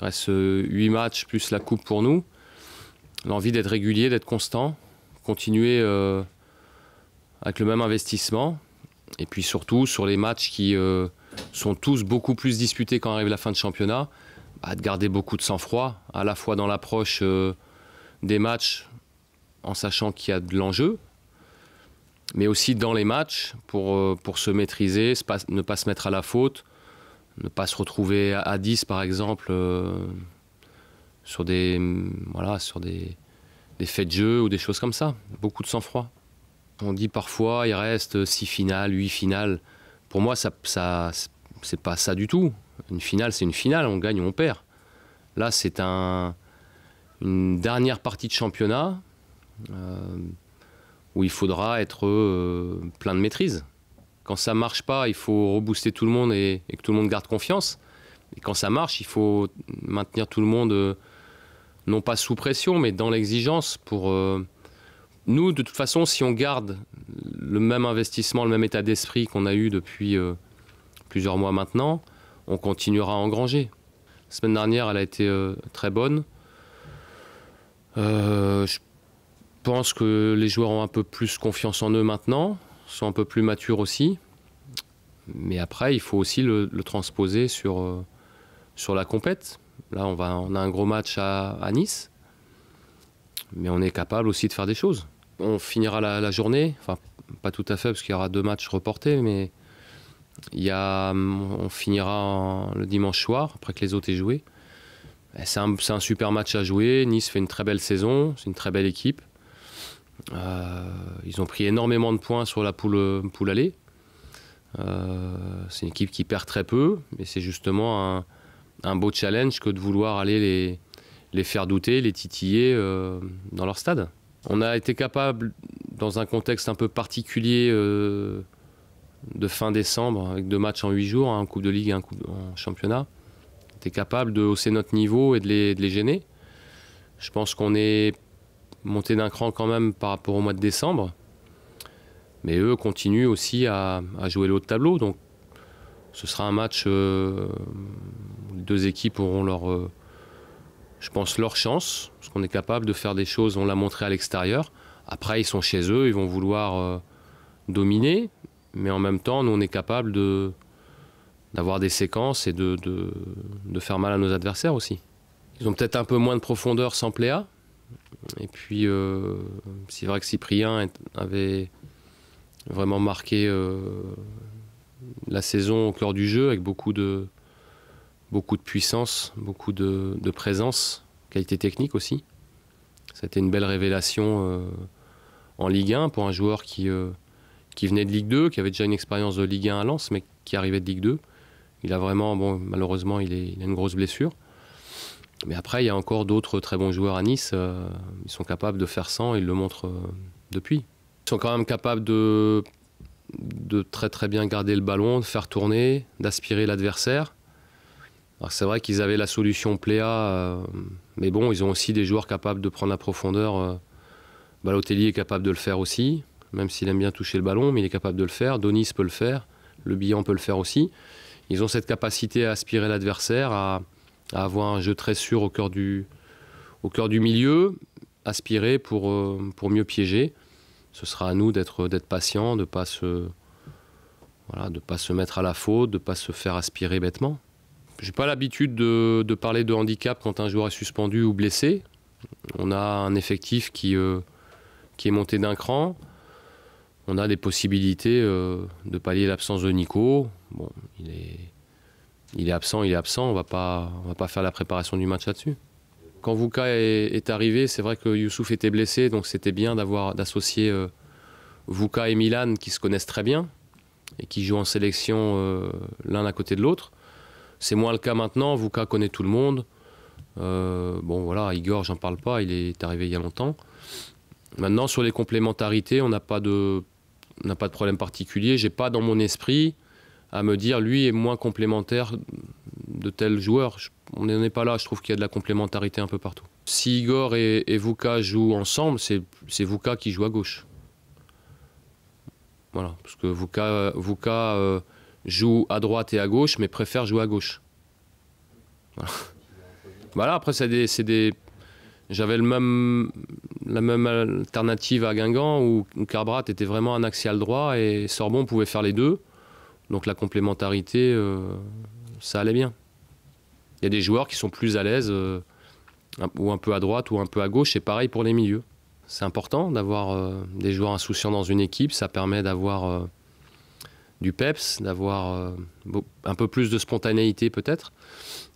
Il reste 8 matchs plus la coupe pour nous. L'envie d'être régulier, d'être constant, continuer avec le même investissement. Et puis surtout, sur les matchs qui sont tous beaucoup plus disputés quand arrive la fin de championnat, de garder beaucoup de sang-froid, à la fois dans l'approche des matchs, en sachant qu'il y a de l'enjeu, mais aussi dans les matchs pour se maîtriser, ne pas se mettre à la faute, ne pas se retrouver à 10 par exemple sur des faits de jeu ou des choses comme ça. Beaucoup de sang-froid. On dit parfois il reste 6 finales, 8 finales. Pour moi, c'est pas ça du tout. Une finale, c'est une finale, on gagne ou on perd. Là, c'est une dernière partie de championnat où il faudra être plein de maîtrise. Quand ça ne marche pas, il faut rebooster tout le monde et que tout le monde garde confiance. Et quand ça marche, il faut maintenir tout le monde, non pas sous pression, mais dans l'exigence. Nous, de toute façon, si on garde le même investissement, le même état d'esprit qu'on a eu depuis plusieurs mois maintenant, on continuera à engranger. La semaine dernière, elle a été très bonne. Je pense que les joueurs ont un peu plus confiance en eux maintenant, sont un peu plus matures aussi. Mais après, il faut aussi le transposer sur la compète. Là, on a un gros match à Nice. Mais on est capable aussi de faire des choses. On finira la journée, enfin pas tout à fait parce qu'il y aura 2 matchs reportés, mais on finira le dimanche soir, après que les autres aient joué. C'est un super match à jouer. Nice fait une très belle saison, c'est une très belle équipe. Ils ont pris énormément de points sur la poule aller. C'est une équipe qui perd très peu, mais c'est justement un beau challenge que de vouloir aller les faire douter, les titiller dans leur stade. On a été capable, dans un contexte un peu particulier de fin décembre, avec 2 matchs en 8 jours, un Coupe de Ligue et un Coupe en championnat, on était capable de hausser notre niveau et de les gêner. Je pense qu'on est monté d'un cran quand même par rapport au mois de décembre. Mais eux continuent aussi à jouer le haut de tableau. Donc ce sera un match où les 2 équipes auront je pense leur chance, parce qu'on est capable de faire des choses, on l'a montré à l'extérieur. Après, ils sont chez eux, ils vont vouloir dominer, mais en même temps, nous, on est capable d'avoir des séquences et de faire mal à nos adversaires aussi. Ils ont peut-être un peu moins de profondeur sans Pléa. Et puis, c'est vrai que Cyprien avait vraiment marqué la saison au cœur du jeu, avec beaucoup de puissance, beaucoup de présence, qualité technique aussi. C'était une belle révélation en Ligue 1 pour un joueur qui venait de Ligue 2, qui avait déjà une expérience de Ligue 1 à Lens, mais qui arrivait de Ligue 2. Il a vraiment, malheureusement, il a une grosse blessure. Mais après, il y a encore d'autres très bons joueurs à Nice. Ils sont capables de faire sans, ils le montrent depuis. Ils sont quand même capables de très très bien garder le ballon, de faire tourner, d'aspirer l'adversaire. C'est vrai qu'ils avaient la solution Pléa, mais bon, ils ont aussi des joueurs capables de prendre la profondeur. Balotelli est capable de le faire aussi, même s'il aime bien toucher le ballon, mais il est capable de le faire. Donis peut le faire, Le Bihan peut le faire aussi. Ils ont cette capacité à aspirer l'adversaire, à avoir un jeu très sûr au cœur du milieu, aspirer pour mieux piéger. Ce sera à nous d'être patients, de ne pas se mettre à la faute, de ne pas se faire aspirer bêtement. Je n'ai pas l'habitude de parler de handicap quand un joueur est suspendu ou blessé. On a un effectif qui est monté d'un cran. On a des possibilités de pallier l'absence de Nico. Bon, il est absent. On va pas faire la préparation du match là-dessus. Quand Vuka est arrivé, c'est vrai que Youssouf était blessé, donc c'était bien d'associer Vuka et Milan qui se connaissent très bien et qui jouent en sélection l'un à côté de l'autre. C'est moins le cas maintenant, Vuka connaît tout le monde. Bon voilà, Igor, j'en parle pas, il est arrivé il y a longtemps. Maintenant, sur les complémentarités, on n'a pas de problème particulier. J'ai pas dans mon esprit à me dire lui est moins complémentaire de tel joueur. On n'est pas là, je trouve qu'il y a de la complémentarité un peu partout. Si Igor et Vuka jouent ensemble, c'est Vuka qui joue à gauche. Voilà, parce que Vuka joue à droite et à gauche, mais préfère jouer à gauche. Voilà. Voilà, après, j'avais la même alternative à Guingamp où Carbrat était vraiment un axial droit et Sorbonne pouvait faire les deux. Donc la complémentarité, ça allait bien. Il y a des joueurs qui sont plus à l'aise, ou un peu à droite ou un peu à gauche, et pareil pour les milieux. C'est important d'avoir des joueurs insouciants dans une équipe, ça permet d'avoir du peps, d'avoir un peu plus de spontanéité peut-être.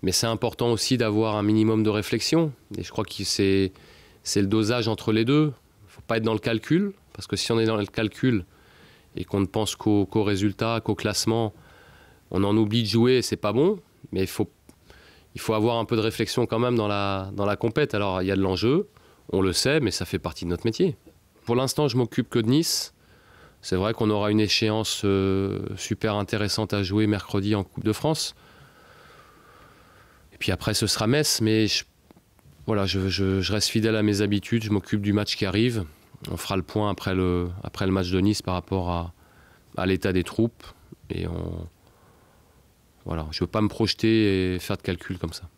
Mais c'est important aussi d'avoir un minimum de réflexion. Et je crois que c'est le dosage entre les deux. Il ne faut pas être dans le calcul, parce que si on est dans le calcul et qu'on ne pense qu'au résultat, qu'au classement, on en oublie de jouer et c'est pas bon. Mais il faut avoir un peu de réflexion quand même dans la compète. Alors il y a de l'enjeu, on le sait, mais ça fait partie de notre métier. Pour l'instant, je m'occupe que de Nice. C'est vrai qu'on aura une échéance super intéressante à jouer mercredi en Coupe de France. Et puis après, ce sera Metz, mais je reste fidèle à mes habitudes. Je m'occupe du match qui arrive. On fera le point après le match de Nice par rapport à l'état des troupes. Et voilà, je ne veux pas me projeter et faire de calculs comme ça.